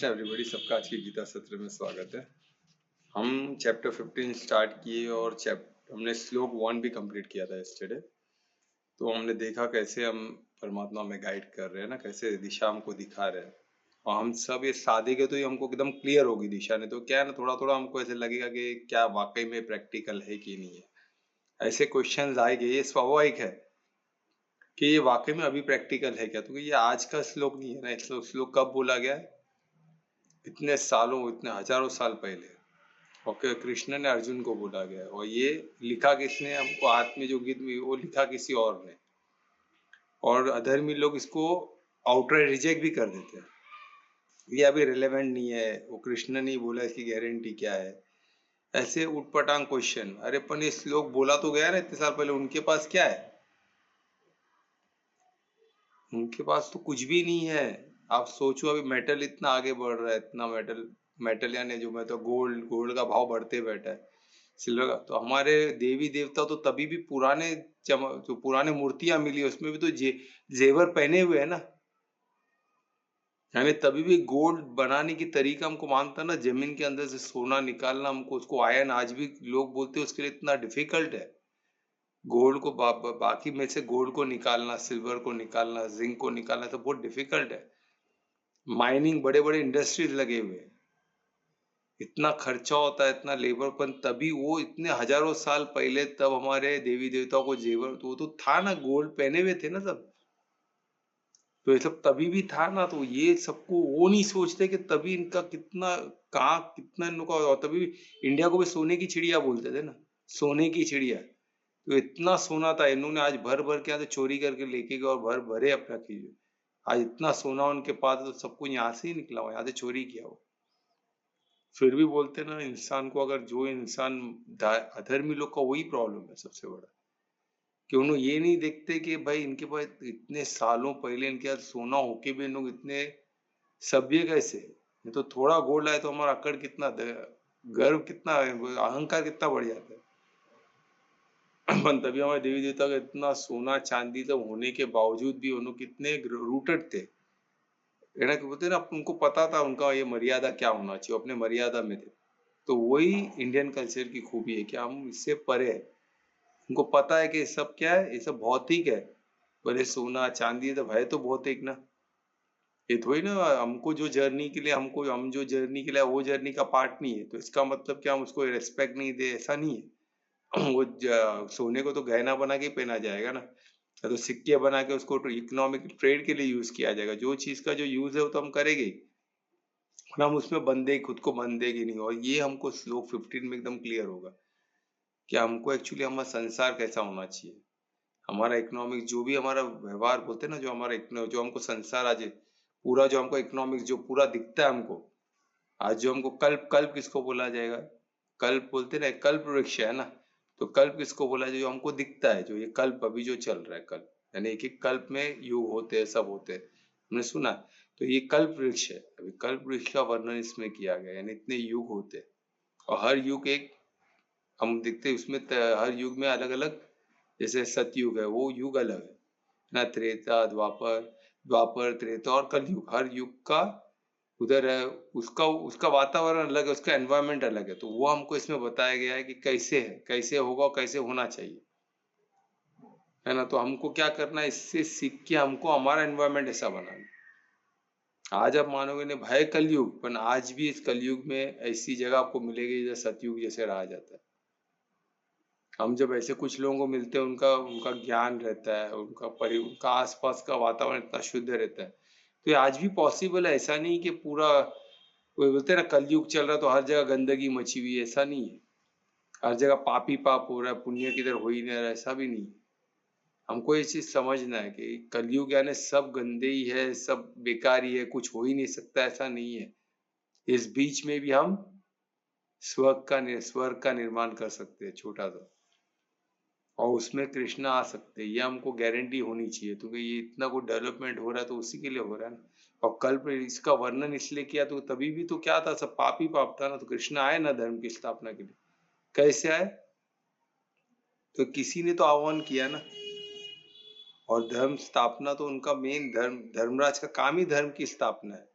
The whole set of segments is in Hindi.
कृष्ण एवरीबॉडी, सबका आज के गीता सत्र में स्वागत है। हम चैप्टर 15 स्टार्ट किए और हमने श्लोक 1 भी कंप्लीट किया था यस्टरडे। तो हमने देखा कैसे हम परमात्मा में गाइड कर रहे हैं ना, कैसे दिशा हमको दिखा रहे हैं। और हम सब ये साधेंगे तो ये हमको एकदम क्लियर होगी दिशा। नहीं तो क्या है ना, थोड़ा थोड़ा हमको ऐसे लगेगा कि क्या वाकई में प्रैक्टिकल है कि नहीं है। ऐसे क्वेश्चंस आएंगे, ये स्वाभाविक है कि ये वाकई में अभी प्रैक्टिकल है क्या। तो ये आज का श्लोक नहीं है ना, श्लोक कब बोला गया है? इतने सालों, इतने हजारों साल पहले। ओके, कृष्ण ने अर्जुन को बोला गया। और ये लिखा किसने हमको? आत्म जो गीत में वो लिखा किसी और ने। और अधर्मी लोग इसको आउटराइट रिजेक्ट भी कर देते हैं, ये अभी रिलेवेंट नहीं है, वो कृष्ण नहीं बोला, इसकी गारंटी क्या है। ऐसे उटपटांग क्वेश्चन। अरे पण ये श्लोक बोला तो गया ना इतने साल पहले, उनके पास क्या है? उनके पास तो कुछ भी नहीं है। आप सोचो, अभी मेटल इतना आगे बढ़ रहा है, इतना मेटल यानी जो मैं तो गोल्ड का भाव बढ़ते बैठा है, सिल्वर का। तो हमारे देवी देवता तो तभी भी पुराने जो पुराने मूर्तियां मिली उसमें भी तो जेवर पहने हुए है ना। हमें तभी भी गोल्ड बनाने की तरीका हमको मानता ना, जमीन के अंदर से सोना निकालना, हमको उसको आयन आज भी लोग बोलते हैं उसके लिए इतना डिफिकल्ट है। गोल्ड को बाकी में से गोल्ड को निकालना, सिल्वर को निकालना, जिंक को निकालना तो बहुत डिफिकल्ट है। माइनिंग, बड़े बड़े इंडस्ट्रीज लगे हुए हैं, इतना खर्चा होता है, इतना लेबर। पर तभी वो इतने हजारों साल पहले तब हमारे देवी देवताओं को जेवर तो वो तो था ना, गोल्ड पहने हुए थे ना सब। तो ये सब तभी भी था ना। तो ये सबको वो नहीं सोचते कि तभी इनका कितना, कहाँ कितना इनका। और तभी इंडिया को भी सोने की चिड़िया बोलते थे ना, सोने की चिड़िया। तो इतना सोना था, इन्होंने आज भर भर के यहाँ से चोरी करके लेके गए और भर भरे अपना कीजिए। आज इतना सोना उनके पास है, तो सबको यहाँ से ही निकला हुआ, यहाँ से चोरी किया हुआ। फिर भी बोलते ना, इंसान को अगर जो इंसान अधर्मी लोग का वही प्रॉब्लम है सबसे बड़ा, कि उन्होंने ये नहीं देखते कि भाई इनके पास इतने सालों पहले इनके पास सोना होके भी इन लोग इतने सभ्य कैसे। ये तो थोड़ा गोल्ड आए तो हमारा अकड़ कितना, गर्व कितना, अहंकार कितना बढ़ जाता है। तभी हमारे देवी देवता का इतना सोना चांदी सब होने के बावजूद भी उन्होंने कितने रूटेड थे। है कि बोलते ना, उनको पता था उनका ये मर्यादा क्या होना चाहिए, अपने मर्यादा में थे। तो वही इंडियन कल्चर की खूबी है कि हम इससे परे है। उनको पता है कि ये सब क्या है, ये सब भौतिक है। भले सोना चांदी तो है, तो भौतिक ना। ये थोड़ी ना हमको जो जर्नी के लिए, हम जो जर्नी के लिए वो जर्नी का पार्ट नहीं है, तो इसका मतलब क्या हम उसको रेस्पेक्ट नहीं दे, ऐसा नहीं है। वो सोने को तो गहना बना के पहना जाएगा ना, या तो सिक्के बना के उसको इकोनॉमिक ट्रेड के लिए यूज किया जाएगा। जो चीज का जो यूज है वो तो हम करेंगे ही, और हम उसमें बंधे, खुद को बंधेगी नहीं। और ये हमको श्लोक 15 में एकदम क्लियर होगा कि हमको एक्चुअली हमारा संसार कैसा होना चाहिए। हमारा इकोनॉमिक जो भी हमारा व्यवहार बोलते हैं ना, जो हमारा जो हमको संसार आज पूरा, जो हमको इकोनॉमिक जो पूरा दिखता है हमको आज, जो हमको कल्प, कल्प किसको बोला जाएगा? कल्प बोलते ना, कल्प वृक्ष है ना। तो कल्प किसको बोला जाए? जो हमको दिखता है, जो ये कल्प अभी जो चल रहा है कल्प, यानी एक एक कल्प में युग होते हैं, सब होते हैं, हमने सुना। तो ये कल्प वृक्ष है। अभी कल्प वृक्ष का वर्णन इसमें किया गया, यानी इतने युग होते हैं और हर युग एक, हम देखते हैं उसमें हर युग में अलग अलग। जैसे सतयुग है, वो युग अलग है ना, त्रेता, द्वापर, द्वापर त्रेता और कलयुग, हर युग का उधर है, उसका उसका वातावरण अलग है, उसका एनवायरनमेंट अलग है। तो वो हमको इसमें बताया गया है कि कैसे है, कैसे होगा और कैसे होना चाहिए, है ना। तो हमको क्या करना है, इससे सीख के हमको हमारा एनवायरनमेंट ऐसा बनाना। आज आप मानोगे नहीं, भय कलयुग, पर आज भी इस कलयुग में ऐसी जगह आपको मिलेगी जैसे सतयुग जैसे रहा जाता है। हम जब ऐसे कुछ लोगों को मिलते हैं, उनका उनका ज्ञान रहता है, उनका आसपास का वातावरण इतना शुद्ध रहता है। तो ये आज भी पॉसिबल है। ऐसा नहीं कि पूरा, कोई बोलते हैं ना कलयुग चल रहा तो हर जगह गंदगी मची हुई है, ऐसा नहीं है। हर जगह पाप ही पाप हो रहा है, पुण्य किधर हो ही नहीं रहा, ऐसा भी नहीं है। हमको ये चीज समझना है कि कलयुग यानी सब गंदे ही है, सब बेकार ही है, कुछ हो ही नहीं सकता, ऐसा नहीं है। इस बीच में भी हम स्वर्ग का निर्माण कर सकते हैं, छोटा सा। और उसमें कृष्ण आ सकते हैं, ये हमको गारंटी होनी चाहिए। क्योंकि ये इतना कुछ डेवलपमेंट हो रहा है तो उसी के लिए हो रहा है ना। और कल इसका वर्णन इसलिए किया, तो तभी भी तो क्या था, सब पाप ही पाप था ना। तो कृष्ण आए ना धर्म की स्थापना के लिए। कैसे आए? तो किसी ने तो आह्वान किया ना। और धर्म स्थापना तो उनका मेन, धर्मराज का काम ही धर्म की स्थापना है।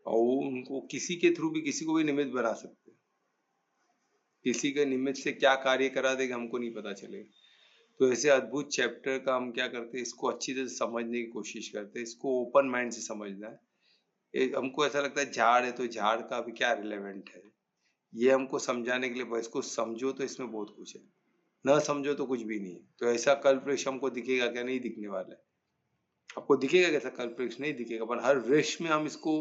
और वो उनको किसी के थ्रू भी किसी को भी निमित्त बना सकते हैं। किसी के निमित्त से क्या कार्य करा देगा हमको नहीं पता चलेगा। तो ऐसे अद्भुत चैप्टर का हम क्या करते हैं, इसको अच्छी तरह से समझने की कोशिश करते हैं, इसको ओपन माइंड से समझना है। हमको ऐसा लगता है झाड़ है तो झाड़ का भी क्या रिलेवेंट है, ये हमको समझाने के लिए, बस इसको समझो तो इसमें बहुत कुछ है, न समझो तो कुछ भी नहीं है। तो ऐसा कल्प वृक्ष हमको दिखेगा क्या? नहीं दिखने वाला है। आपको दिखेगा कैसा कल्प वृक्ष? नहीं दिखेगा, पर हर वृक्ष में हम इसको,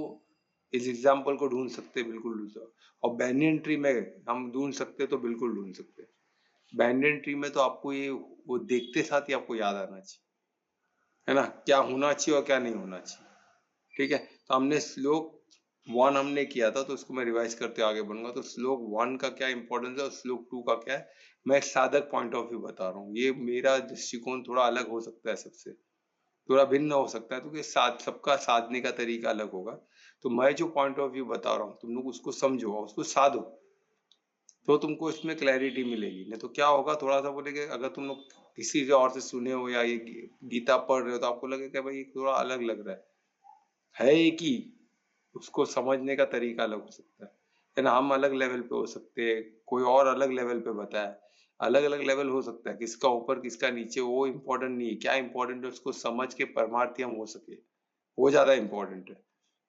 इस एग्जाम्पल को ढूंढ सकते हैं, बिल्कुल ढूंढ सकते। और बैंनियन ट्री में हम ढूंढ सकते तो बिल्कुल ढूंढ सकते। बैंनियन ट्री में तो आपको ये, वो देखते साथ ही आपको याद आना चाहिए, है ना, क्या होना चाहिए और क्या नहीं होना चाहिए। ठीक है, तो हमने श्लोक 1 हमने किया था, तो उसको मैं रिवाइज करते आगे बढ़ूंगा। तो श्लोक 1 का क्या इंपॉर्टेंस है और श्लोक 2 का क्या है, मैं एक साधक पॉइंट ऑफ व्यू बता रहा हूँ। ये मेरा दृष्टिकोण थोड़ा अलग हो सकता है, सबसे थोड़ा भिन्न हो सकता है, क्योंकि सबका साधने का तरीका अलग होगा। तो मैं जो पॉइंट ऑफ व्यू बता रहा हूँ, तुम लोग उसको समझो और उसको साधो, तो तुमको इसमें क्लैरिटी मिलेगी। नहीं तो क्या होगा, थोड़ा सा बोलेगे, अगर तुम लोग किसी से और से सुने हो या ये गीता पढ़ रहे हो, तो आपको लगेगा भाई थोड़ा अलग लग रहा है एक ही, उसको समझने का तरीका अलग हो सकता है ना। हम अलग लेवल पे हो सकते हैं, कोई और अलग लेवल पे बताए, अलग अलग लेवल हो सकता है, किसका ऊपर किसका नीचे वो इम्पोर्टेंट नहीं है। क्या इम्पोर्टेंट है, उसको समझ के परमार्थी हम हो सके, वो ज्यादा इम्पोर्टेंट है।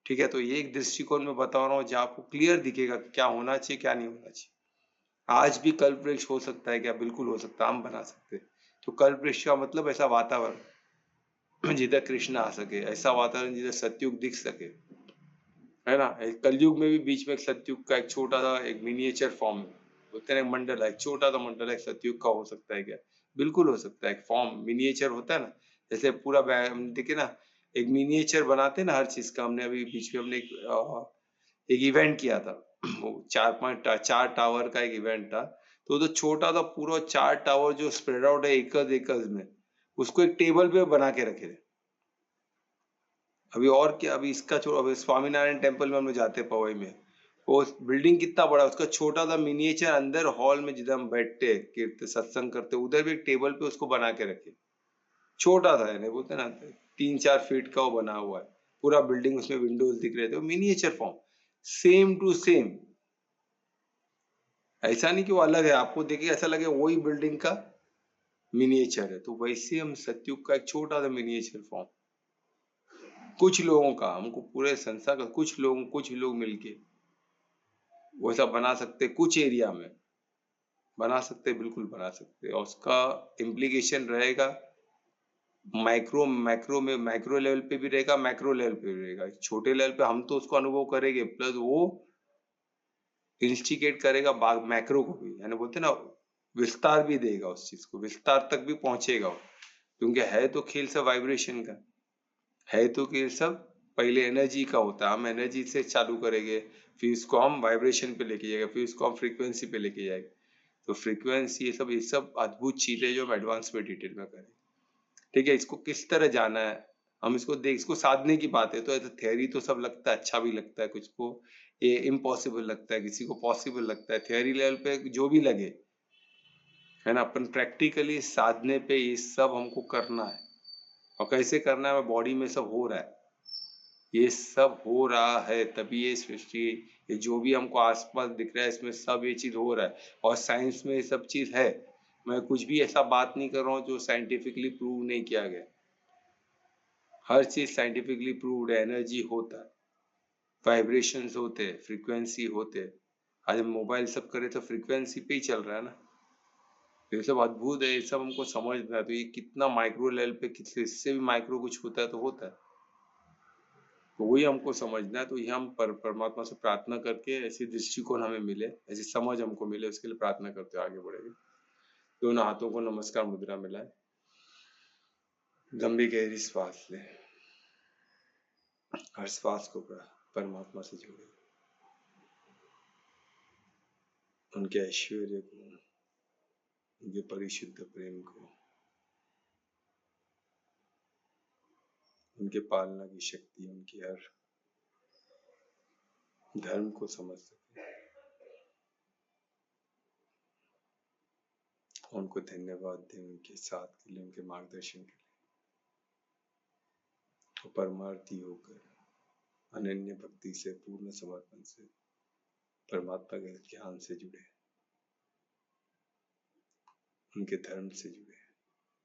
ठीक है, तो ये एक दृष्टिकोण में बता रहा हूँ जहाँ आपको क्लियर दिखेगा क्या होना चाहिए क्या नहीं होना चाहिए। आज भी कल्प वृक्ष हो सकता है क्या? बिल्कुल हो सकता है, हम बना सकते हैं। तो कल्प वृक्ष का मतलब ऐसा वातावरण जिधर कृष्ण आ सके, ऐसा वातावरण जिधर सतयुग दिख सके, है ना। एक कलयुग में भी बीच में एक सतयुग का एक छोटा सा एक मिनिएचर फॉर्म बोलते हैं, मंडल है, एक छोटा सा मंडल है, एक सतयुग का हो सकता है क्या? बिल्कुल हो सकता है। एक फॉर्म मिनिएचर होता है ना, जैसे पूरा देखिए ना, एक मिनिएचर बनाते हैं ना हर चीज का। हमने अभी बीच में हमने एक इवेंट किया था वो 4 टावर का एक इवेंट था। तो छोटा था पूरा 4 टावर जो स्प्रेड आउट है एकर्स एकर्स में, उसको एक टेबल पे बना के रखे थे। अभी और क्या, अभी इसका छोड़ो, अभी स्वामीनारायण टेम्पल में हम लोग जाते हैं पवई में, वो बिल्डिंग कितना बड़ा है, उसका छोटा सा मिनिएचर अंदर हॉल में जिधर हम बैठते कीर्त सत्संग करते, उधर भी एक टेबल पे उसको बना के रखे। छोटा था, यानी बोलते ना 3-4 फीट का वो बना हुआ है, पूरा बिल्डिंग, उसमें विंडोज दिख रहे थे, miniature form, same to same. ऐसा नहीं कि वो अलग है, आपको देखिए ऐसा लगे वही बिल्डिंग का मिनिएचर है। तो वैसे हम सतयुग का एक छोटा सा मिनिएचर फॉर्म, कुछ लोगों का, हमको पूरे संसार का कुछ लोग मिलके वैसा बना सकते, कुछ एरिया में बना सकते, बिल्कुल बना सकते। और उसका इम्प्लीकेशन रहेगा माइक्रो मैक्रो में, माइक्रो लेवल पे भी रहेगा, मैक्रो लेवल पे भी रहेगा। छोटे लेवल पे हम तो उसको अनुभव करेंगे, प्लस वो इंस्टिगेट करेगा मैक्रो को भी, यानी बोलते ना, विस्तार भी देगा, उस चीज को विस्तार तक भी पहुंचेगा वो। क्योंकि है तो खेल सब वाइब्रेशन का, है तो खेल सब पहले एनर्जी का होता है। हम एनर्जी से चालू करेंगे, फिर इसको हम वाइब्रेशन पे लेके जाएंगे, फिर इसको हम फ्रीक्वेंसी पे लेके जाएंगे। तो फ्रीक्वेंसी, ये सब अद्भुत चीजें जो हम एडवांस में डिटेल में करें। ठीक है, इसको किस तरह जाना है, हम इसको देख, इसको साधने की बात है। तो ऐसा थ्योरी तो सब लगता है, अच्छा भी लगता है, कुछ को ये इम्पॉसिबल लगता है, किसी को पॉसिबल लगता है। थ्योरी लेवल पे जो भी लगे, है ना, अपन प्रैक्टिकली साधने पे ये सब हमको करना है। और कैसे करना है, बॉडी में सब हो रहा है, ये सब हो रहा है, तभी ये सृष्टि, ये जो भी हमको आसपास दिख रहा है, इसमें सब ये चीज हो रहा है। और साइंस में ये सब चीज है। मैं कुछ भी ऐसा बात नहीं कर रहा हूँ जो साइंटिफिकली प्रूव नहीं किया गया। हर चीज साइंटिफिकली प्रूव्ड है। एनर्जी होता है, वाइब्रेशंस होते हैं, फ्रीक्वेंसी होते हैं। आज हम मोबाइल सब करे तो फ्रीक्वेंसी पे ही चल रहा है ना। ये सब अद्भुत है, ये सब हमको समझना है। तो ये कितना माइक्रो लेवल पे, किसी इससे भी माइक्रो कुछ होता है तो होता है। तो वही हमको समझना है। तो ये हम परमात्मा से प्रार्थना करके ऐसी दृष्टिकोण हमें मिले, ऐसी समझ हमको मिले, उसके लिए प्रार्थना करते हुए आगे बढ़ेंगे। दोनों हाथों को नमस्कार मुद्रा मिलाए, लंबी गहरी श्वास ले, हर श्वास को परमात्मा से जोड़े, उनके ऐश्वर्य को, उनके परिशुद्ध प्रेम को, उनके पालना की शक्ति, उनकी हर धर्म को समझ सके। उनको धन्यवाद दें उनके साथ के लिए, उनके मार्गदर्शन के लिए। परमार्थी होकर अनन्य भक्ति से, पूर्ण समर्पण से, परमात्मा के ज्ञान से जुड़े, उनके धर्म से जुड़े।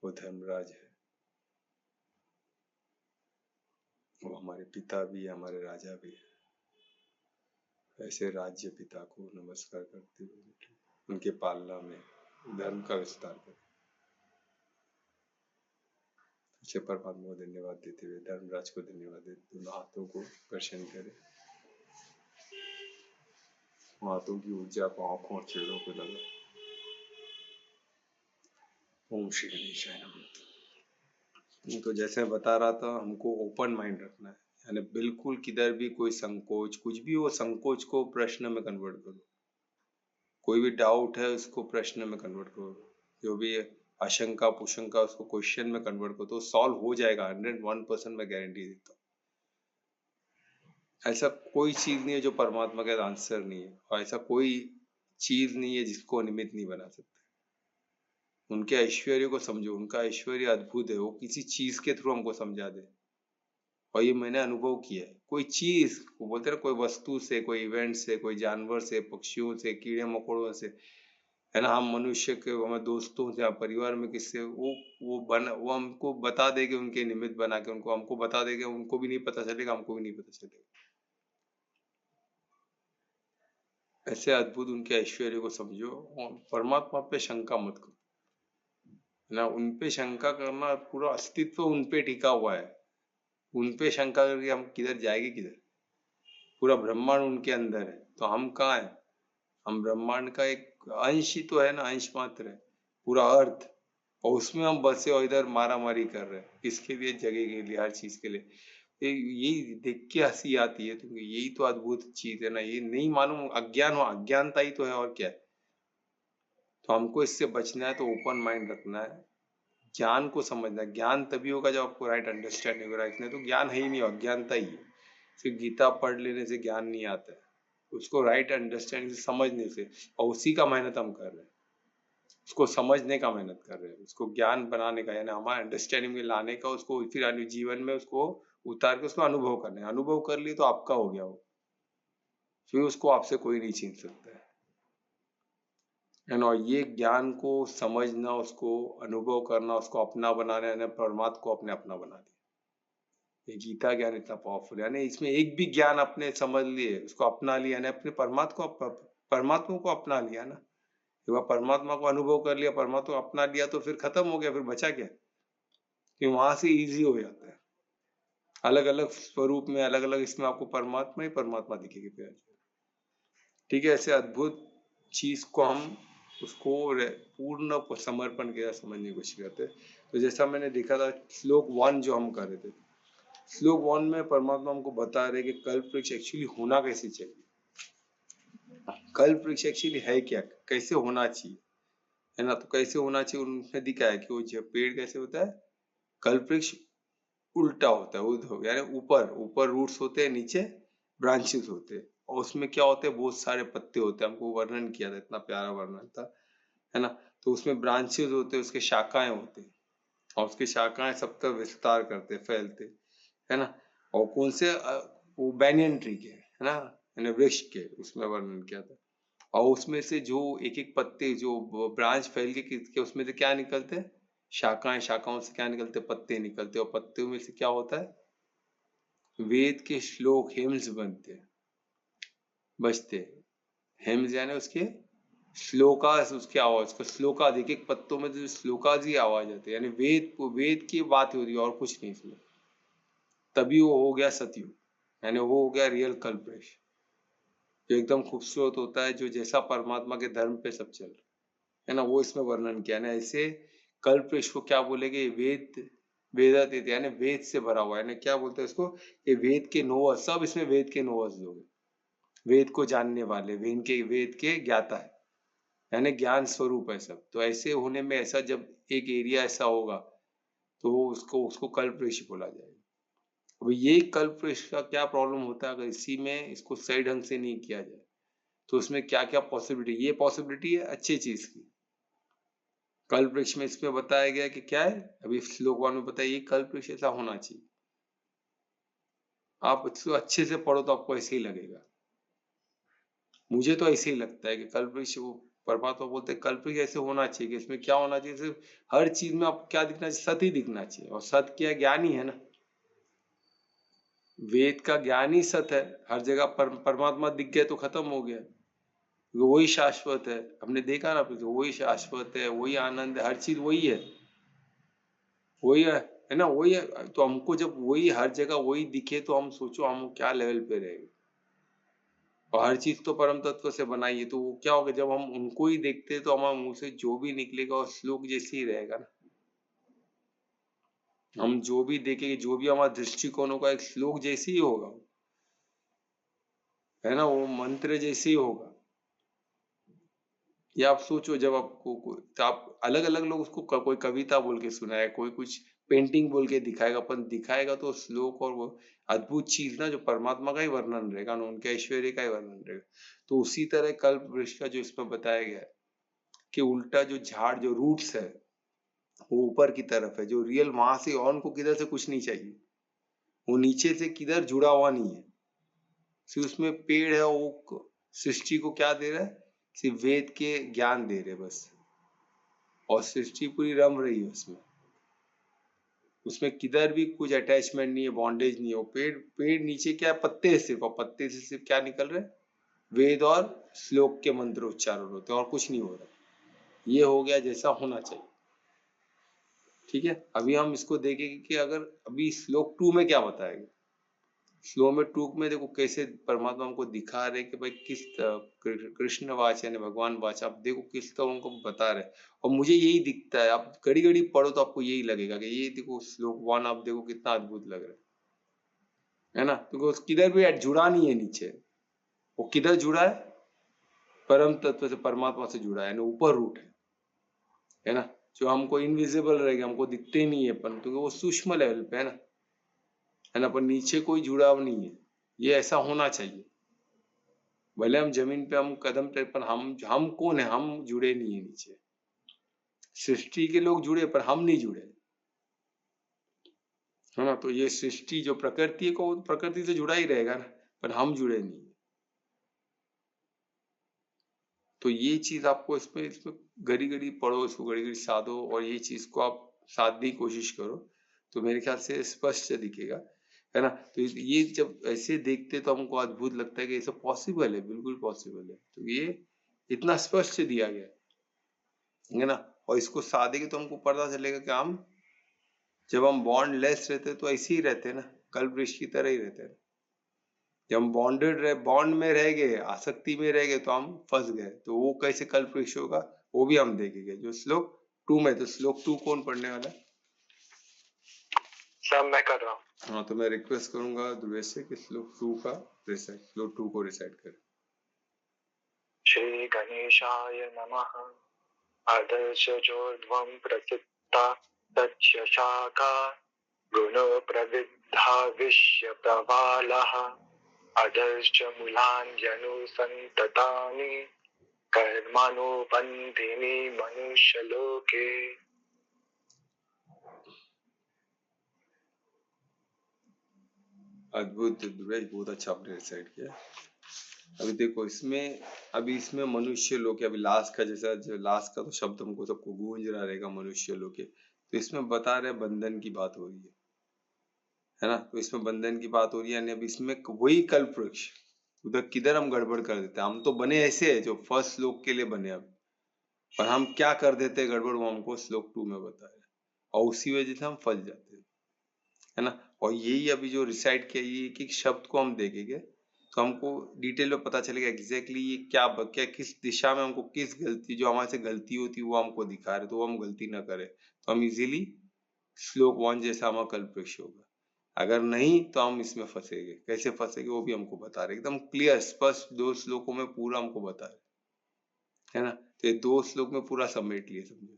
वो धर्मराज है, वो हमारे पिता भी है, हमारे राजा भी है। ऐसे राज्य पिता को नमस्कार करते हुए उनके पालना में धर्म का विस्तार करें। अच्छे परमात्मा को धन्यवाद देते हुए धर्मराज को धन्यवाद देते, दोनों हाथों को प्रसन्न करें, हाथों की ऊर्जा को आंखों और चेहरों पे लगा। ओम श्री गणेशाय नमः। तो जैसे मैं बता रहा था, हमको ओपन माइंड रखना है, यानी बिल्कुल किधर भी कोई संकोच, कुछ भी हो, संकोच को प्रश्न में कन्वर्ट करो। कोई भी डाउट है उसको प्रश्न में कन्वर्ट करो, जो भी आशंका पुशंका उसको क्वेश्चन में कन्वर्ट करो, तो सॉल्व हो जाएगा। 101% मैं गारंटी देता हूँ। ऐसा कोई चीज नहीं है जो परमात्मा का आंसर नहीं है, और ऐसा कोई चीज नहीं है जिसको निमित्त नहीं बना सकते। उनके ऐश्वर्य को समझो, उनका ऐश्वर्य अद्भुत है, वो किसी चीज के थ्रू हमको समझा दे। और ये मैंने अनुभव किया है। कोई चीज वो बोलते हैं, कोई वस्तु से, कोई इवेंट से, कोई जानवर से, पक्षियों से, कीड़े मकोड़ों से, है ना, हम मनुष्य के, हमारे दोस्तों से, परिवार में किससे, वो हमको बता देंगे, उनके निमित्त बना के उनको हमको बता देंगे, उनको भी नहीं पता चलेगा, हमको भी नहीं पता चलेगा। ऐसे अद्भुत उनके ऐश्वर्य को समझो, और परमात्मा पे शंका मत करो, है ना। उन पे शंका करना, पूरा अस्तित्व उन पे टिका हुआ है, उन पे शंका करके हम किधर जाएंगे, किधर? पूरा ब्रह्मांड उनके अंदर है, तो हम कहाँ हैं? हम ब्रह्मांड का एक अंश ही तो है ना, अंश मात्र है पूरा अर्थ, और उसमें हम बसे और इधर मारा मारी कर रहे हैं, किसके लिए? जगह के लिए, हर चीज के लिए। यही देख के हंसी आती है, क्योंकि यही तो अद्भुत चीज है ना। ये नहीं मालूम, अज्ञान हो, अज्ञानता ही तो है, और क्या है। तो हमको इससे बचना है, तो ओपन माइंड रखना है, ज्ञान को समझना है। ज्ञान तभी होगा जब आपको राइट अंडरस्टैंडिंग होगा, इसमें तो ज्ञान है ही नहीं, अज्ञानता ही है। सिर्फ गीता पढ़ लेने से ज्ञान नहीं आता है, उसको राइट अंडरस्टैंडिंग से समझने से, और उसी का मेहनत हम कर रहे हैं, उसको समझने का मेहनत कर रहे हैं, उसको ज्ञान बनाने का, यानी हमारे अंडरस्टैंडिंग में लाने का, उसको फिर जीवन में उसको उतार के उसको अनुभव करना है। अनुभव कर लिए तो आपका हो गया वो, फिर उसको आपसे कोई नहीं छीन सकता है ना। ये ज्ञान को समझना, उसको अनुभव करना, उसको अपना बनाना, यानी परमात्मा को अपने अपना बना दिया। ये गीता ज्ञान इतना पावरफुल है, यानी इसमें एक भी ज्ञान अपने समझ लिए, उसको अपना लिया, यानी अपने परमात्मा को अपना लिया ना। जब आप परमात्मा को अनुभव कर लिया, परमात्मा को अपना लिया, तो फिर खत्म हो गया, फिर बचा क्या? कि वहां से इजी हो जाता है। अलग अलग स्वरूप में, अलग अलग इसमें आपको परमात्मा ही परमात्मा दिखेगी फिर। ठीक है, ऐसे अद्भुत चीज को हम उसको पूर्ण समर्पण के साथ समझने की कोशिश करते हैं। तो जैसा मैंने देखा था, श्लोक 1 जो हम कर रहे थे, श्लोक 1 में परमात्मा हमको बता रहे कि कल्प वृक्ष एक्चुअली होना कैसे चाहिए, कल्प वृक्ष एक्चुअली है क्या, कैसे होना चाहिए, है ना। तो कैसे होना चाहिए उन्होंने दिखाया है कि वो पेड़ कैसे होता है, कल्प वृक्ष उल्टा होता है, उद्धव, यानी ऊपर ऊपर रूट्स होते हैं, नीचे ब्रांचेस होते हैं, और उसमें क्या होते हैं, बहुत सारे पत्ते होते हैं। हमको वर्णन किया था, इतना प्यारा वर्णन था, है ना। तो उसमें ब्रांचेस होते हैं, उसके शाखाएं होते हैं, और उसकी शाखाएं सबका विस्तार करते, फैलते, है ना। और कौन से वो बैनियन ट्री के, है ना, यानी वृक्ष के, उसमें वर्णन किया था। और उसमें से जो एक एक पत्ते, जो ब्रांच फैल के उसमें से क्या निकलते हैं, शाखाएं, शाखाओं से क्या निकलते, पत्ते निकलते, और पत्तों में से क्या होता है, वेद के श्लोक, हेम्स बनते, बजते। हेम्स यानी उसके श्लोकास, उसकी आवाज को श्लोकास, एक एक पत्तों में तो श्लोकास ही आवाज आती है, यानी वेद की बात हो रही है, और कुछ नहीं इसमें। तभी वो हो गया सतयुग, यानी वो हो गया रियल कल्पवृक्ष, जो एकदम खूबसूरत होता है, जो जैसा परमात्मा के धर्म पे सब चल रहा है ना, वो इसमें वर्णन किया ना। ऐसे कल्पवृक्ष को क्या बोलेंगे, वेदातीत, यानी वेद से भरा हुआ है, यानी क्या बोलते हैं इसको, ये वेद के नोअर्स, सब इसमें वेद के नोअर्स लोग हैं, वेद को जानने वाले, वेद के ज्ञाता है, यानी ज्ञान स्वरूप है सब। तो ऐसे होने में, ऐसा जब एक एरिया ऐसा होगा, तो उसको उसको कल्पवृक्ष बोला जाएगा। अब ये कल्पवृक्ष का क्या प्रॉब्लम होता है, अगर इसी में इसको सही ढंग से नहीं किया जाए, तो उसमें क्या क्या पॉसिबिलिटी, ये पॉसिबिलिटी है अच्छी चीज की। कल्प वृक्ष में इसमें बताया गया कि क्या है, अभी श्लोक 1 में बताइए, कल्प वृक्ष ऐसा होना चाहिए, आप इसको अच्छे से पढ़ो तो आपको ऐसे ही लगेगा। मुझे तो ऐसे ही लगता है कि कल्पवृक्ष वो परमात्मा बोलते हैं कल्पवृक्ष ऐसे होना चाहिए कि इसमें क्या होना चाहिए, सिर्फ हर चीज में आपको क्या दिखना चाहिए, सत्य ही दिखना चाहिए। और सत्य क्या है? ज्ञान ही है ना। वेद का ज्ञान ही सत्य है। हर जगह परमात्मा दिख गया तो खत्म हो गया। वही शाश्वत है। हमने देखा ना, वही शाश्वत है, वही आनंद है, हर चीज वही है। वही है ना, वही है। तो हमको जब वही हर जगह वही दिखे तो हम सोचो हम क्या लेवल पे रहेंगे। और हर चीज तो परम तत्व से बनाई है, तो वो क्या होगा जब हम उनको ही देखते हैं तो हमारे मुंह से जो भी निकलेगा वो श्लोक जैसे ही रहेगा ना। हम जो भी देखेंगे, जो भी हमारा दृष्टिकोण होगा, एक श्लोक जैसे ही होगा, है ना, वो मंत्र जैसे ही होगा। या आप सोचो जब आपको तो आप अलग अलग लोग उसको कोई कविता बोल के सुनाए, कोई कुछ पेंटिंग बोल के दिखाएगा, अपन दिखाएगा तो श्लोक और वो अद्भुत चीज ना, जो परमात्मा का ही वर्णन रहेगा ना, उनके ऐश्वर्य का ही वर्णन रहेगा। तो उसी तरह कल्प वृक्ष का जो इसमें बताया गया है कि उल्टा जो झाड़ जो रूट्स है वो ऊपर की तरफ है, जो रियल वहां से ऑन को किधर से कुछ नहीं चाहिए, वो नीचे से किधर जुड़ा हुआ नहीं है। सिर्फ उसमें पेड़ है, वो सृष्टि को क्या दे रहा है, सिर्फ वेद के ज्ञान दे रहे बस। और सृष्टि पूरी रम रही है उसमें। उसमें किधर भी कुछ अटैचमेंट नहीं है, बॉन्डेज नहीं है। वो पेड़ पेड़ नीचे क्या है, पत्ते है सिर्फ, और पत्ते से सिर्फ क्या निकल रहा है, वेद और श्लोक के मंत्र उच्चारण होते हैं, और कुछ नहीं हो रहा। ये हो गया जैसा होना चाहिए। ठीक है, अभी हम इसको देखेंगे कि अगर अभी श्लोक 2 में क्या बताएगा। श्लोक में 2 में देखो कैसे परमात्मा हमको दिखा रहे कि भाई किस कृष्ण वाच यानी भगवान वाच, आप देखो किस तरह उनको बता रहे। और मुझे यही दिखता है, आप घड़ी घड़ी पढ़ो तो आपको यही लगेगा कि ये देखो श्लोक 1 आप देखो कितना अद्भुत लग रहा है ना। तो किधर भी जुड़ा नहीं है नीचे, वो किधर जुड़ा है, परम तत्व से, परमात्मा से जुड़ा है, यानी ऊपर रूट है ना। जो हमको इनविजिबल रहेगा, हमको दिखते ही नहीं है अपन, तो वो सूक्ष्म लेवल पे है ना, पर नीचे कोई जुड़ाव नहीं है। ये ऐसा होना चाहिए। भले हम जमीन पे हम कदम टेक, पर हम कौन है, हम जुड़े नहीं है नीचे। सृष्टि के लोग जुड़े पर हम नहीं जुड़े, है ना। तो ये सृष्टि जो प्रकृति को, प्रकृति से जुड़ा ही रहेगा ना, पर हम जुड़े नहीं। तो ये चीज आपको इसमें इसमें घड़ी घड़ी पढ़ो, इसको घड़ी घड़ी साधो, और ये चीज को आप साधने की कोशिश करो, तो मेरे ख्याल से स्पष्ट दिखेगा, है ना। तो ये जब ऐसे देखते तो हमको अद्भुत लगता है कि ये सब पॉसिबल है, बिल्कुल पॉसिबल है। तो ये इतना स्पष्ट दिया गया है ना। और इसको साधेंगे तो हमको पता चलेगा कि हम जब हम बॉन्ड लेस रहते तो ऐसे ही रहते ना, कल्पवृक्ष की तरह ही रहते हैं। जब हम बॉन्डेड रहे, बॉन्ड में रह गए, आसक्ति में रह गए, तो हम फंस गए। तो वो कैसे कल्पवृक्ष होगा, वो भी हम देखेंगे जो श्लोक 2 में। तो श्लोक 2 कौन पढ़ने वाला है? सब मैं कर रहा हूँ। हाँ, तो मैं रिक्वेस्ट करूंगा ध्रुवेश से कि श्लोक 2 का रिसाइट, श्लोक 2 को रिसाइट करें। श्री गणेशाय नमः। अधर्षजोर्ध्वं प्रसिद्धा तच्च शाखा गुण प्रविद्धा विश्य प्रवालः अधर्ष मूलान्यनुसन्ततानि कर्मानुबन्धिनि मनुष्यलोके। अद्भुत ध्रुवेश, बहुत अच्छा आपने रिसाइट किया। अभी देखो इसमें, अभी इसमें मनुष्य लोग, अभी लास्ट का जैसा, जो लास्ट का तो शब्द हमको सबको गूंज रहा रहेगा, मनुष्य लोग के, तो इसमें बता रहे बंधन की बात हो रही है ना। तो इसमें बंधन की बात हो रही है, यानी अब इसमें वही कल्पवृक्ष, उधर किधर हम गड़बड़ कर देते हैं। हम तो बने ऐसे है जो फर्स्ट श्लोक के लिए बने, अब पर हम क्या कर देते हैं गड़बड़, वो हमको श्लोक 2 में बताया, और उसी वजह से हम फंस जाते हैं, है ना। और यही अभी जो रिसाइट किया, ये एक एक शब्द को हम देखेंगे तो हमको डिटेल में पता चलेगा एग्जैक्टली ये क्या क्या किस दिशा में हमको, किस गलती जो हमारे से गलती होती है वो हमको दिखा रहे, तो वो हम गलती ना करें, तो हम इजीली श्लोक 1 जैसा हमारा कल्पवृक्ष होगा। अगर नहीं तो हम इसमें फंसेंगे, कैसे फंसेंगे वो भी हमको बता रहे, एकदम क्लियर स्पष्ट 2 श्लोकों में पूरा हमको बता रहे, है ना। तो ये 2 श्लोक में पूरा समेट लिए समझो।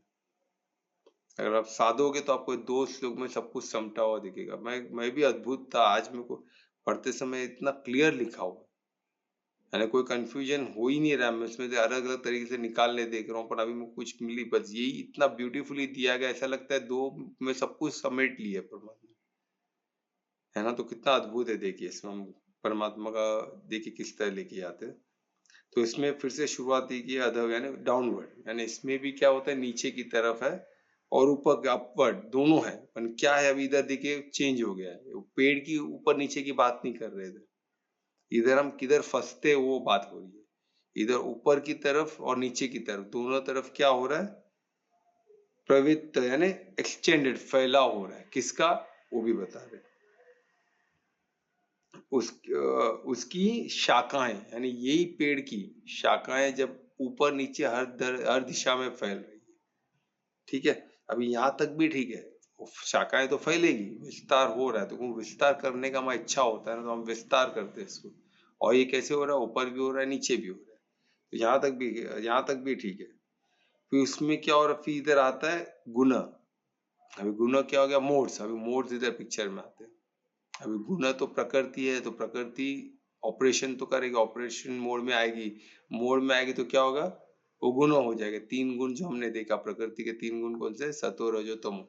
अगर आप साधोगे तो आपको 2 श्लोक में सब कुछ समटा हुआ दिखेगा। मैं भी अद्भुत था आज, मेरे को पढ़ते समय इतना क्लियर लिखा हुआ, यानी कोई कंफ्यूजन हो ही नहीं रहा। मैं इसमें से अलग अलग तरीके से निकालने देख रहा हूँ, पर अभी मैं कुछ मिली, बस यही इतना ब्यूटीफुली दिया गया, ऐसा लगता है 2 में सब कुछ समेट लिया परमात्मा, है ना। तो कितना अद्भुत है देखिए, इसमें हम परमात्मा का देखिए किस तरह लेके आते हैं। तो इसमें फिर से शुरुआत की अधर यानी डाउनवर्ड, यानी इसमें भी क्या होता है, नीचे की तरफ है और ऊपर अपवर्ड, दोनों है। पर क्या है, अभी इधर देखिए चेंज हो गया है, पेड़ की ऊपर नीचे की बात नहीं कर रहे थे, इधर हम किधर फंसते वो बात हो रही है। इधर ऊपर की तरफ और नीचे की तरफ, दोनों तरफ क्या हो रहा है, प्रवृत्त यानी एक्सटेंडेड, फैलाव हो रहा है। किसका, वो भी बता रहे। उसकी शाखाएं, यानी यही पेड़ की शाखाएं जब ऊपर नीचे हर दिशा में फैल रही है, ठीक है। अभी यहाँ तक भी ठीक है, शाखाएं तो फैलेगी, विस्तार हो रहा है, तो विस्तार करने का हमारा इच्छा होता है ना, तो हम विस्तार करते हैं इसको। और ये कैसे हो रहा है, ऊपर भी हो रहा है, नीचे भी हो रहा है। तो यहाँ तक भी ठीक है। फिर उसमें क्या हो रहा है, फिर इधर आता है गुना। अभी गुना क्या हो गया, मोड्स। अभी मोड्स इधर पिक्चर में आते हैं। अभी गुना तो प्रकृति है, तो प्रकृति ऑपरेशन तो करेगी, ऑपरेशन मोड में आएगी तो क्या होगा, वो गुना हो जाएगा। 3 गुण जो हमने देखा, प्रकृति के 3 गुण कौन से, सतो रजो तमो।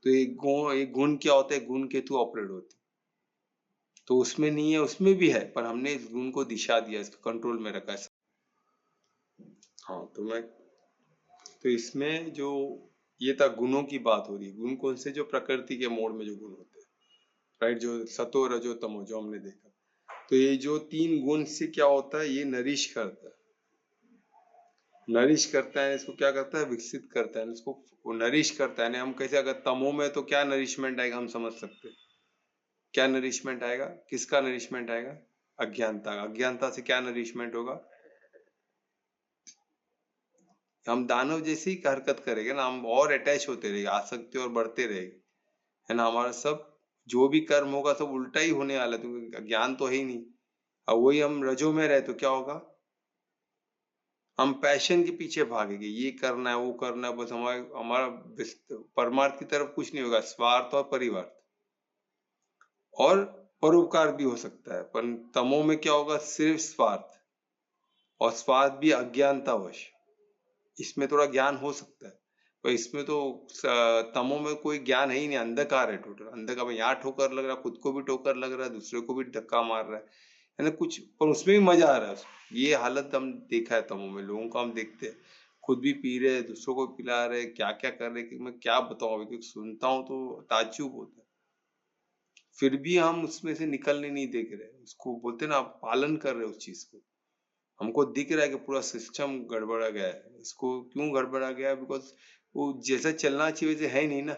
तो एक गुण क्या होता है, गुण के थ्रू ऑपरेट होते। तो उसमें नहीं है, उसमें भी है, पर हमने इस गुण को दिशा दिया, इसको कंट्रोल में रखा है। हाँ, तो इसमें जो ये था, गुणों की बात हो रही है। गुण कौन से, जो प्रकृति के मोड में जो गुण होते हैं, राइट, जो सतो रजो तमो जो हमने देखा। तो ये जो 3 गुण से क्या होता है, ये नरिश करता है, इसको क्या करता है, विकसित करता है, इसको वो नरिश करता है। हम कैसे, अगर तमो में तो क्या नरिशमेंट आएगा, हम समझ सकते हैं क्या नरिशमेंट आएगा, किसका नरिशमेंट आएगा, अज्ञानता। अज्ञानता से क्या नरिशमेंट होगा, हम दानव जैसी हरकत करेंगे ना, हम और अटैच होते रहेंगे, आसक्ति और बढ़ते रहेगी, है ना। हमारा सब जो भी कर्म होगा सब उल्टा ही होने वाला है, क्योंकि ज्ञान तो है ही नहीं। अब वही हम रजो में रहे तो क्या होगा, हम पैशन के पीछे भागेंगे, ये करना है वो करना है, बस हमारा परमार्थ की तरफ कुछ नहीं होगा, स्वार्थ और परिवार्थ और परोपकार भी हो सकता है। पर तमो में क्या होगा, सिर्फ स्वार्थ, और स्वार्थ भी अज्ञानतावश। इसमें थोड़ा ज्ञान हो सकता है, पर इसमें तो तमो में कोई ज्ञान है ही नहीं, अंधकार है टोटल। अंधकार में यहाँ ठोकर लग रहा है, खुद को भी ठोकर लग रहा है, दूसरे को भी धक्का मार रहा है ना कुछ, पर उसमें भी मजा आ रहा है। ये हालत हम देखा है तमो में, लोगों को हम देखते हैं, खुद भी पी रहे, दूसरों को पिला रहे, क्या क्या कर रहे, कि मैं क्या बताऊं अभी, क्योंकि सुनता हूँ तो ताज्जुब होता है। फिर भी हम उसमें से निकलने नहीं देख रहे, उसको बोलते ना, आप पालन कर रहे हो उस चीज को। हमको दिख रहा है कि पूरा सिस्टम गड़बड़ा गया है। इसको क्यों गड़बड़ा गया है, बिकॉज वो जैसा चलना चाहिए वैसे है नहीं ना।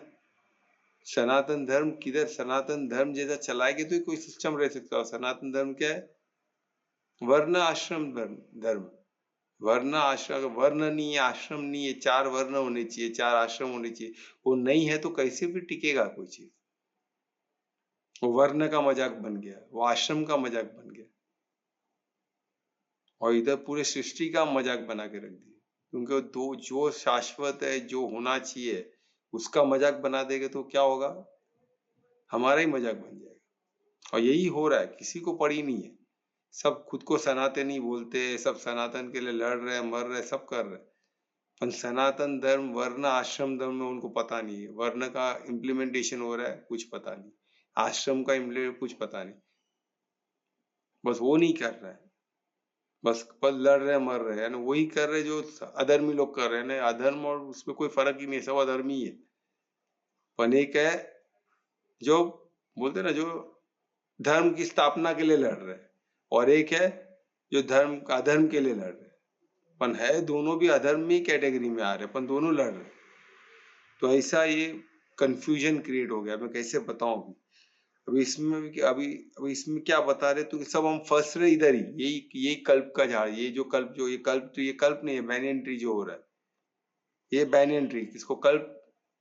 सनातन धर्म किधर, सनातन धर्म जैसा चलाएंगे तो ही कोई सिस्टम रह सकता है। सनातन धर्म क्या है, वर्ण आश्रम धर्म। वर्ण आश्रम, वर्ण नहीं है, आश्रम नहीं है, 4 वर्ण होने चाहिए, 4 आश्रम होने चाहिए। वो नहीं है तो कैसे भी टिकेगा कोई चीज। वो वर्ण का मजाक बन गया, वो आश्रम का मजाक बन गया, और इधर पूरे सृष्टि का मजाक बना के रख दिया। क्योंकि दो जो शाश्वत है, जो होना चाहिए, उसका मजाक बना देंगे तो क्या होगा, हमारा ही मजाक बन जाएगा। और यही हो रहा है, किसी को पड़ी नहीं है। सब खुद को सनातनी बोलते हैं, सब सनातन के लिए लड़ रहे हैं, मर रहे हैं, सब कर रहे हैं। पर सनातन धर्म, वर्ण आश्रम धर्म में उनको पता नहीं है। वर्ण का इम्प्लीमेंटेशन हो रहा है, कुछ पता नहीं। आश्रम का इम्प्लीमेंट, कुछ पता नहीं। बस वो नहीं कर रहा है, बस लड़ रहे मर रहे हैं, वही कर रहे जो अधर्मी लोग कर रहे हैं ना। अधर्म और उसमें कोई फर्क ही नहीं है, सब अधर्मी है। पर एक है जो बोलते ना, जो धर्म की स्थापना के लिए लड़ रहे हैं, और एक है जो अधर्म के लिए लड़ रहे हैं। पर है दोनों भी अधर्म ही कैटेगरी में आ रहे हैं, पर दोनों लड़ रहे हैं। तो ऐसा ये कंफ्यूजन क्रिएट हो गया। मैं कैसे बताऊं अभी इसमें अभी इसमें क्या बता रहे, तो सब हम फंस रहे इधर ही। यही कल्प का झाड़, ये कल्प नहीं है, बैनियन ट्री जो हो रहा है, ये बैनियन ट्री। इसको कल्प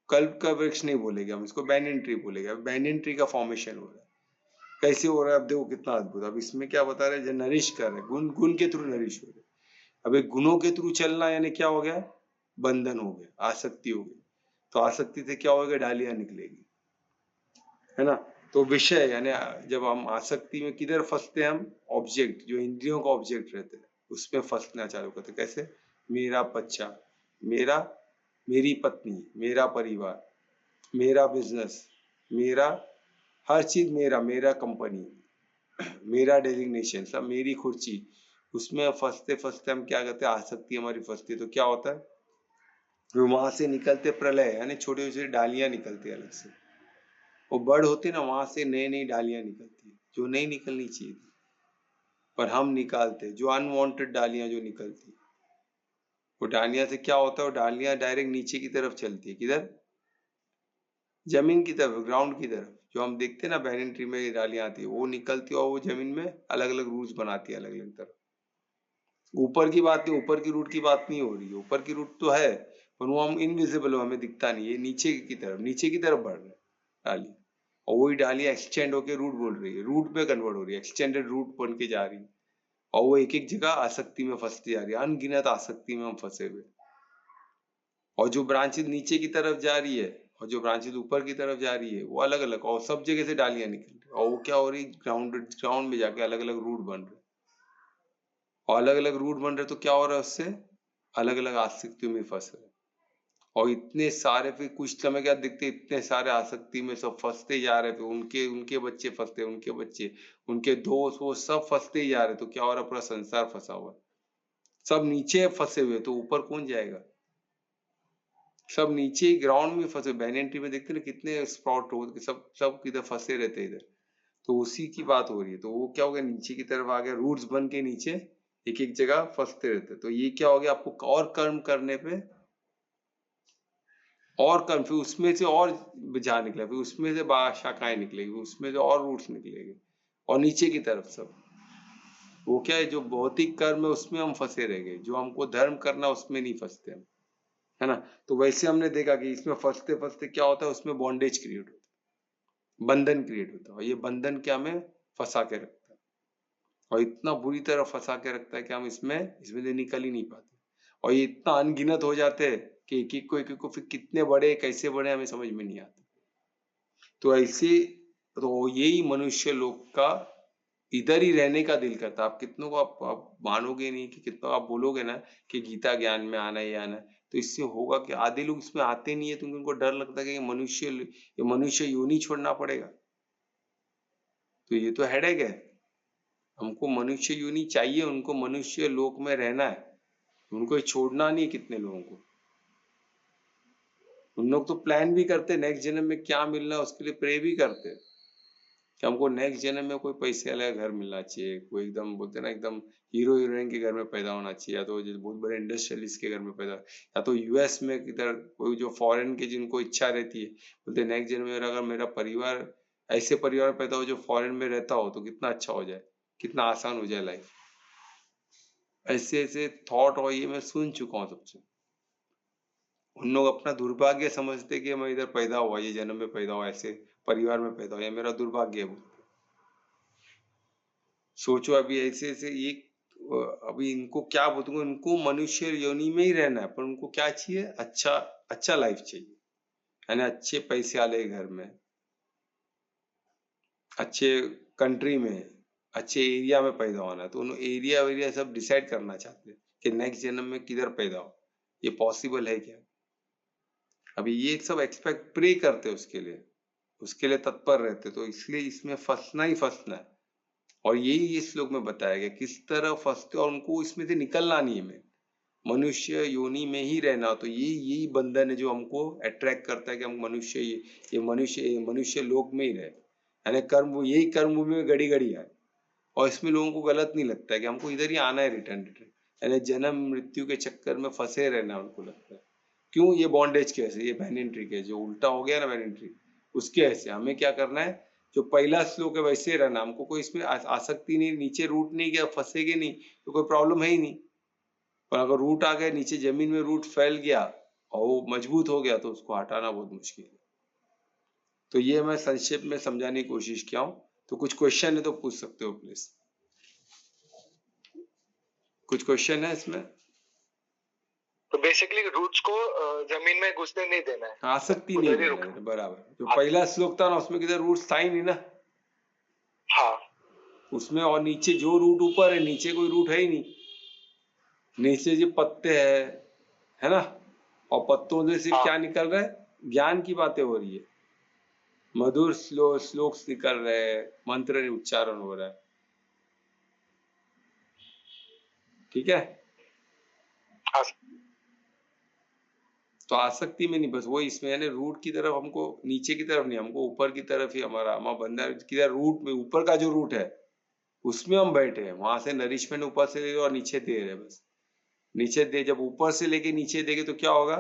कल्प का वृक्ष नहीं बोलेंगे हम, इसको बैनियन ट्री बोलेंगे। बैनियन ट्री का फॉर्मेशन हो रहा है, कैसे हो रहा है, अब देखो कितना अद्भुत। अब इसमें क्या बता रहे हैं, नरिश कर रहे हैं, गुण गुण के थ्रू नरिश हो रहे हैं। अब एक गुणों के थ्रू चलना यानी क्या हो गया, बंधन हो गया, आसक्ति हो गई। तो आसक्ति से क्या होगा, डालियां निकलेगी, है ना। तो विषय यानी जब हम आसक्ति में किधर फंसते हैं, हम ऑब्जेक्ट, जो इंद्रियों का ऑब्जेक्ट रहते हैं, उसमें फंसना चालू करते। कैसे, मेरा बच्चा, मेरा मेरी पत्नी, मेरा परिवार, मेरा बिजनेस, मेरा हर चीज मेरा, मेरा कंपनी, मेरा डेजिग्नेशन, सब मेरी खुर्ची। उसमें फंसते फंसते हम क्या करते हैं, आसक्ति हमारी फंसती है, तो क्या होता है, फिर वहां से निकलते प्रलय, यानी छोटे छोटे डालियां निकलती है अलग से। वो बड़ होते ना, वहां से नई नई डालियां निकलती है जो नहीं निकलनी चाहिए थी, पर हम निकालते, जो अनवांटेड डालियां जो निकलती। वो डालियां से क्या होता है, वो डालियां डायरेक्ट नीचे की तरफ चलती है, किधर, जमीन की तरफ, ग्राउंड की तरफ। जो हम देखते हैं ना बैनियन ट्री में ये डालियां आती है, वो निकलती है और वो जमीन में अलग अलग रूट्स बनाती है, अलग अलग तरफ। ऊपर की बात नहीं, ऊपर की रूट की बात नहीं हो रही है, ऊपर की रूट तो है पर वो हम इनविजिबल हो, हमें दिखता नहीं है, नीचे की तरफ, नीचे की तरफ बढ़ रहे हैं डाली। और वही डालियां एक्सटेंड होकर रूट बोल रही है, रूट में कन्वर्ट हो रही है, एक्सटेंडेड रूट बन के जा रही है, और वो एक एक जगह आसक्ति में फंसती जा रही है, अनगिनत आसक्ति में हम फंसे हुए। और जो ब्रांचेज नीचे की तरफ जा रही है और जो ब्रांचेज ऊपर की तरफ जा रही है, वो अलग अलग, और सब जगह से डालियां निकल रही है, और वो क्या हो रही, ग्राउंड में जाके अलग अलग रूट बन रहे, और अलग अलग रूट बन रहे तो क्या हो रहा है, उससे अलग अलग आसक्तियों में फंस रहे। और इतने सारे, फिर कुछ समय के बाद देखते इतने सारे आसक्ति में सब फंसते जा रहे, फिर उनके उनके बच्चे फंसते, उनके बच्चे, उनके दोस्त, वो सब फंसते ही जा रहे, तो क्या हो रहा, पूरा संसार फंसा हुआ है। सब नीचे फंसे हुए तो ऊपर कौन जाएगा, सब नीचे ही ग्राउंड में फंसे। बैनियन ट्री में देखते ना कितने स्प्रॉट हो, सब सब किधर फंसे रहते इधर। तो उसी की बात हो रही है, तो वो क्या हो गया, नीचे की तरफ आ गया, रूट्स बन के नीचे एक एक जगह फंसते रहते। तो ये क्या हो गया, आपको और कर्म करने पे और कर्म, फिर उसमें से और जा निकला, फिर उसमें से शाखाएं निकलेगी, उसमें से और रूट्स निकलेंगे, और नीचे की तरफ सब। वो क्या है, जो भौतिक कर्म है उसमें हम फंसे रह गए, जो हमको धर्म करना उसमें नहीं फंसते हम, है ना। तो वैसे हमने देखा कि इसमें फंसते फंसते क्या होता है, उसमें बॉन्डेज क्रिएट होता है, बंधन क्रिएट होता है, और ये बंधन क्या हमें फंसा के रखता है, और इतना बुरी तरह फंसा के रखता है कि हम इसमें इसमें से निकल ही नहीं पाते। और ये इतना अनगिनत हो जाते हैं कि एक एक को फिर कितने बड़े कैसे बड़े हमें समझ में नहीं आता। तो ऐसे, तो यही मनुष्य लोग का इधर ही रहने का दिल करता है। आप कितनों को आप मानोगे नहीं, कि कितना आप बोलोगे ना कि गीता ज्ञान में आना ही आना है, तो इससे होगा कि आधे लोग इसमें आते नहीं है, तो उनको डर लगता है कि ये मनुष्य योनि छोड़ना पड़ेगा। तो ये तो हेडेक है, हमको मनुष्य योनि चाहिए, उनको मनुष्य लोक में रहना है, उनको ये छोड़ना नहीं है। कितने लोगों को, उन लोग तो प्लान भी करते नेक्स्ट जन्म में क्या मिलना है, उसके लिए प्रे भी करते कि हमको नेक्स्ट जन्म में कोई पैसे वाला घर मिलना चाहिए, कोई एकदम बोलते ना एकदम हीरो हीरोइन के घर में पैदा होना चाहिए, या तो बहुत बड़े इंडस्ट्रियलिस्ट के घर में पैदा, या तो यूएस में किधर कोई जो फॉरेन के जिनको इच्छा रहती है, बोलते नेक्स्ट जन्म में अगर मेरा परिवार ऐसे परिवार में पैदा हो जो फॉरेन में रहता हो, तो कितना अच्छा हो जाए, कितना आसान हो जाए लाइफ। ऐसे ऐसे थॉट, और ये मैं सुन चुका हूँ सबसे। उन लोग अपना दुर्भाग्य समझते कि मैं इधर पैदा हुआ, ये जन्म में पैदा हुआ, ऐसे परिवार में पैदा हुआ, मेरा दुर्भाग्य है। सोचो अभी ऐसे ऐसे एक, अभी इनको क्या बोलूंगा, इनको मनुष्य योनि में ही रहना है, पर उनको क्या चाहिए, अच्छा अच्छा लाइफ चाहिए, यानी अच्छे पैसे वाले घर में, अच्छे कंट्री में, अच्छे एरिया में पैदा होना है। तो उन एरिया वेरिया सब डिसाइड करना चाहते हैं कि नेक्स्ट जन्म में किधर पैदा हो, ये पॉसिबल है क्या। अभी ये सब एक्सपेक्ट प्रे करते उसके लिए तत्पर रहते, तो इसलिए इसमें फंसना ही फंसना है। और यही इस श्लोक में बताया गया किस तरह फंसते, और उनको इसमें से निकलना नहीं है, में मनुष्य योनि में ही रहना। तो यही बंधन है जो हमको अट्रैक्ट करता है कि हम मनुष्य लोक में ही रहे, यानी कर्म, यही कर्म भूमि में गड़ी गड़ी आए। और इसमें लोगों को गलत नहीं लगता है कि हमको इधर ही आना है, रिटर्न रिटर्न, यानी जन्म मृत्यु के चक्कर में फंसे रहना उनको लगता है। क्यों, ये बॉन्डेज के ऐसे, ये बैनियन ट्री के जो उल्टा हो गया ना बैनियन ट्री, उसके ऐसे हमें क्या करना है, जो पहला श्लोक है वैसे रहना, हमको कोई इसमें आसक्ति नहीं, नीचे रूट नहीं गया, फंसेगे नहीं तो कोई प्रॉब्लम है ही नहीं। पर अगर रूट आ गए नीचे, जमीन में रूट फैल गया और वो मजबूत हो गया, तो उसको हटाना बहुत मुश्किल है। तो ये मैं संक्षेप में समझाने की कोशिश किया हूँ। तो कुछ क्वेश्चन है तो पूछ सकते हो प्लीज, कुछ क्वेश्चन है इसमें। तो बेसिकली रूट्स को जमीन में घुसने नहीं देना है, आसक्ति नहीं उधर ही देना है, रुकना। बराबर। जो पहला श्लोक था ना, उसमें किधर रूट था ही नहीं ना, हाँ, उसमें। और नीचे जो रूट ऊपर है, नीचे कोई रूट है ही नहीं, नीचे जो पत्ते है ना, और पत्तों से सिर्फ हाँ, क्या निकल रहा है, ज्ञान की बातें हो रही है। मधुर श्लोक निकल रहे हैं, मंत्र उच्चारण हो रहा है। ठीक है, तो आसक्ति में नहीं, बस वो इसमें यानी रूट की तरफ हमको, नीचे की तरफ नहीं, हमको ऊपर की तरफ ही हमारा बंदा किधर रूट में, ऊपर का जो रूट है उसमें हम बैठे हैं, वहां से नरिशमेंट ऊपर से ले और नीचे दे रहे, बस नीचे दे। जब ऊपर से लेके नीचे देंगे तो क्या होगा,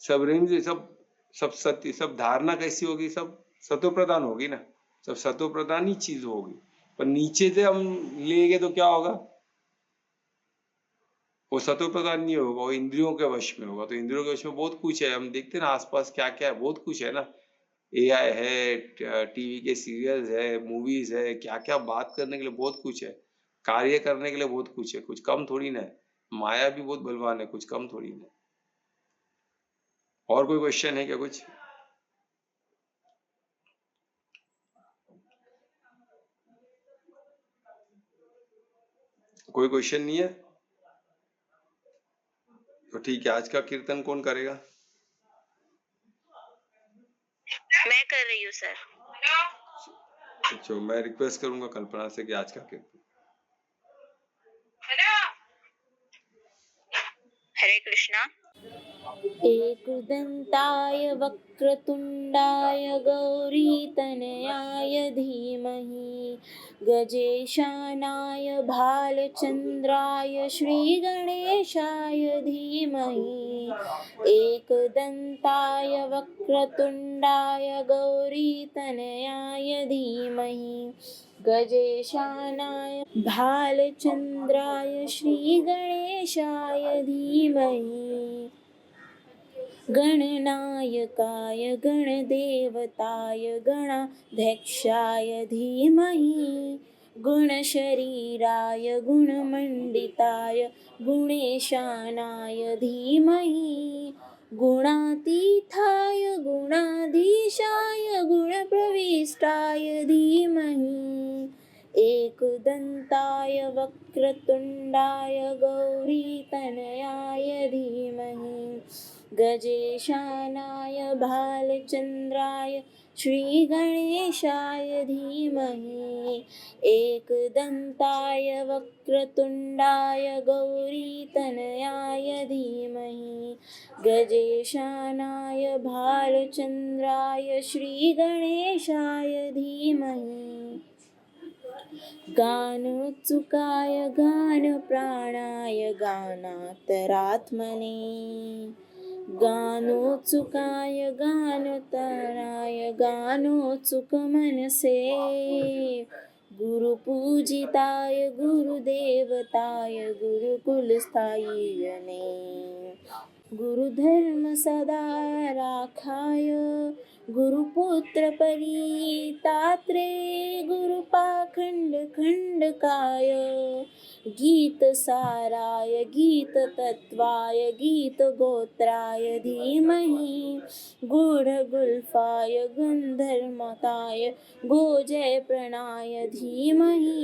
सब रेंज, सब सब सत्य, सब धारणा कैसी होगी, सब सत्व प्रदान होगी ना, सब सत्व प्रदान ही चीज होगी। पर नीचे से हम लेंगे तो क्या होगा, वो सत्व प्रदान नहीं होगा, वो इंद्रियों के वश में होगा। तो इंद्रियों के वश में बहुत कुछ है, हम देखते हैं ना आसपास क्या क्या है, बहुत कुछ है ना, एआई है, टीवी के सीरियल्स है, मूवीज है, क्या क्या बात करने के लिए बहुत कुछ है, कार्य करने के लिए बहुत कुछ है, कुछ कम थोड़ी ना है। माया भी बहुत बलवान है, कुछ कम थोड़ी ना। और कोई क्वेश्चन है क्या कुछ? कोई क्वेश्चन नहीं है तो ठीक है, आज का कीर्तन कौन करेगा? मैं कर रही हूँ सर। अच्छा, मैं रिक्वेस्ट करूंगा कल्पना से कि आज का कीर्तन। हरे कृष्णा। एकदन्ताय वक्रतुण्डाय गौरीतनयाय धीमहि गजेशानाय भालचन्द्राय श्रीगणेशाय धीमहि एकदन्ताय वक्रतुण्डाय गौरीतनयाय धीमहि गजेशानाय भालचन्द्राय श्रीगणेशाय धीमहि गणनायकाय गणदेवताय गणाध्यक्षाय धीमहि गुणशरीराय गुणमण्डिताय गुणेशानाय धीमहि गुणातीताय गुणाधीशाय गुणप्रविष्टाय धीमहि एकदन्ताय वक्रतुण्डाय गौरीतनयाय धीमहि गजेशानाय भालचन्द्राय श्रीगणेशाय धीमहि एकदन्ताय वक्रतुण्डाय गौरीतनयाय धीमहि गजेशानाय भालचन्द्राय श्रीगणेशाय धीमहि गानोत्सुकाय गानप्राणाय गानान्तरात्मने गानोत्सुकाय गानतराय गानोत्सुकमनसे गुरुपूजिताय गुरुदेवताय गुरुकुलस्थायिने गुरुधर्म सदा राखाय गुरुपुत्र परितात्रे गुरुपाखंड खंडकाय गीतसाराय गीततत्वाय गीतगोत्राय धीमहि गूढ़गुल्फाय गंधर्मताय गोजयप्रणाय धीमहि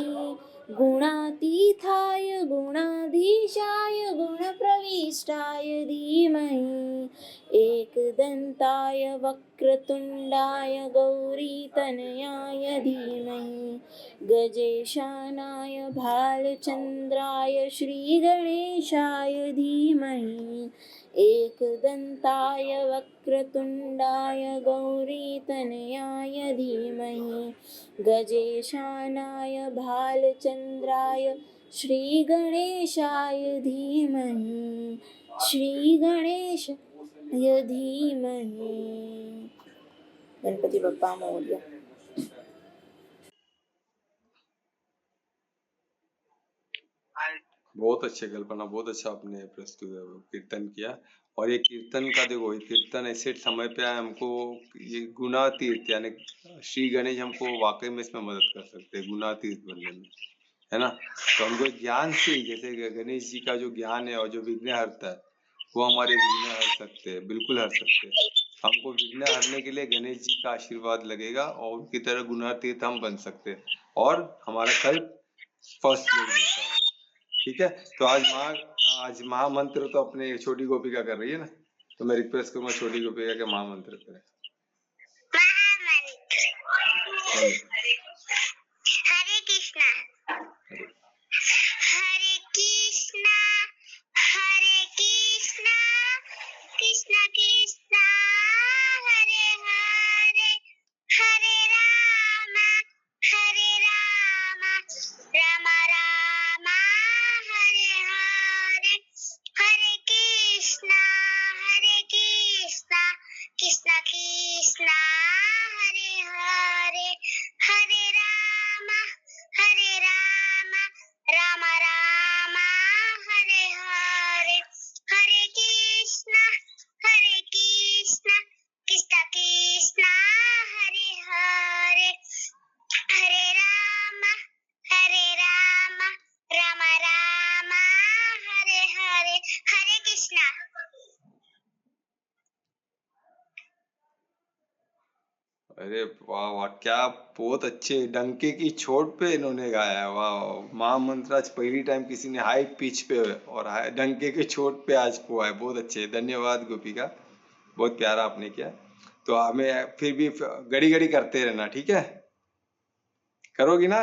गुणातीताय गुणाधीशाय गुणप्रविष्टाय धीमहि एकदन्ताय वक्रतुण्डाय गौरीतनयाय धीमहि गजेशानाय भालचन्द्राय श्रीगणेशाय धीमहि एकदन्ताय वक्रतुण्डाय गौरीतनयाय धीमहि गजेशानाय भालचन्द्राय श्रीगणेशाय धीमहि श्रीगणेशाय धीमहि। गणपति बप्पा मोरया। बहुत अच्छे कल्पना, बहुत अच्छा आपने प्रस्तुत कीर्तन किया। और ये कीर्तन का देखो, ये कीर्तन ऐसे समय पे आए हमको, ये गुणातीत यानी श्री गणेश हमको वाकई में इसमें मदद कर सकते हैं गुणातीत बनने में, है ना। तो हमको ज्ञान से ही, जैसे गणेश जी का जो ज्ञान है और जो विघ्न हरता है, वो हमारे विघ्न हर सकते हैं, बिल्कुल हर सकते हैं। हमको विघ्न हरने के लिए गणेश जी का आशीर्वाद लगेगा और उनकी तरह गुणातीत हम बन सकते हैं और हमारा कल्प फर्स्ट लोग जैसा होगा। ठीक है, तो आज महामंत्र तो अपने छोटी गोपिका कर रही है ना, तो मैं रिक्वेस्ट करूंगा छोटी गोपिका के महामंत्र करें। बोलो। हरे कृष्णा हरे हरे कृष्णा हरे कृष्णा कृष्णा कृष्णा हरे हरे हरे राम राम राम हरे हरे हरे कृष्णा कृष्णा कृष्णा हरे हरे हरे राम राम राम हरे हरे हरे कृष्णा कृष्णा कृष्णा हरे हरे हरे राम राम राम हरे हरे हरे कृष्णा। अरे वाह वाह, क्या बहुत अच्छे डंके की चोट पे इन्होंने गाया है। वाह, महामंत्र आज पहली टाइम किसी ने हाई पिच पे और डंके की चोट पे आज हुआ है। बहुत अच्छे, धन्यवाद गोपिका, बहुत प्यारा आपने किया। तो हमें फिर भी घड़ी घड़ी करते रहना, ठीक है? करोगी ना?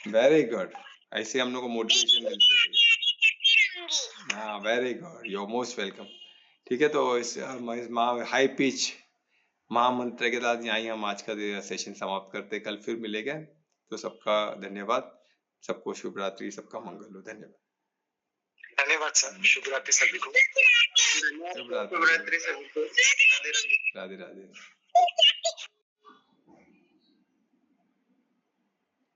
वेरी गुड, ऐसे हम लोग को मोटिवेशन मिलती है। हाँ, very good, you are most welcome. ठीक है, तो इस हाई पिच महामंत्र के साथ यहाँ ही हम आज का सेशन समाप्त करते हैं। कल फिर मिलेंगे। तो सबका धन्यवाद, सबको शुभ रात्रि, सबका मंगल हो। धन्यवाद। धन्यवाद सर, शुभ रात्रि सभी को। शुभ रात्रि सभी को। राधे राधे। राधे राधे।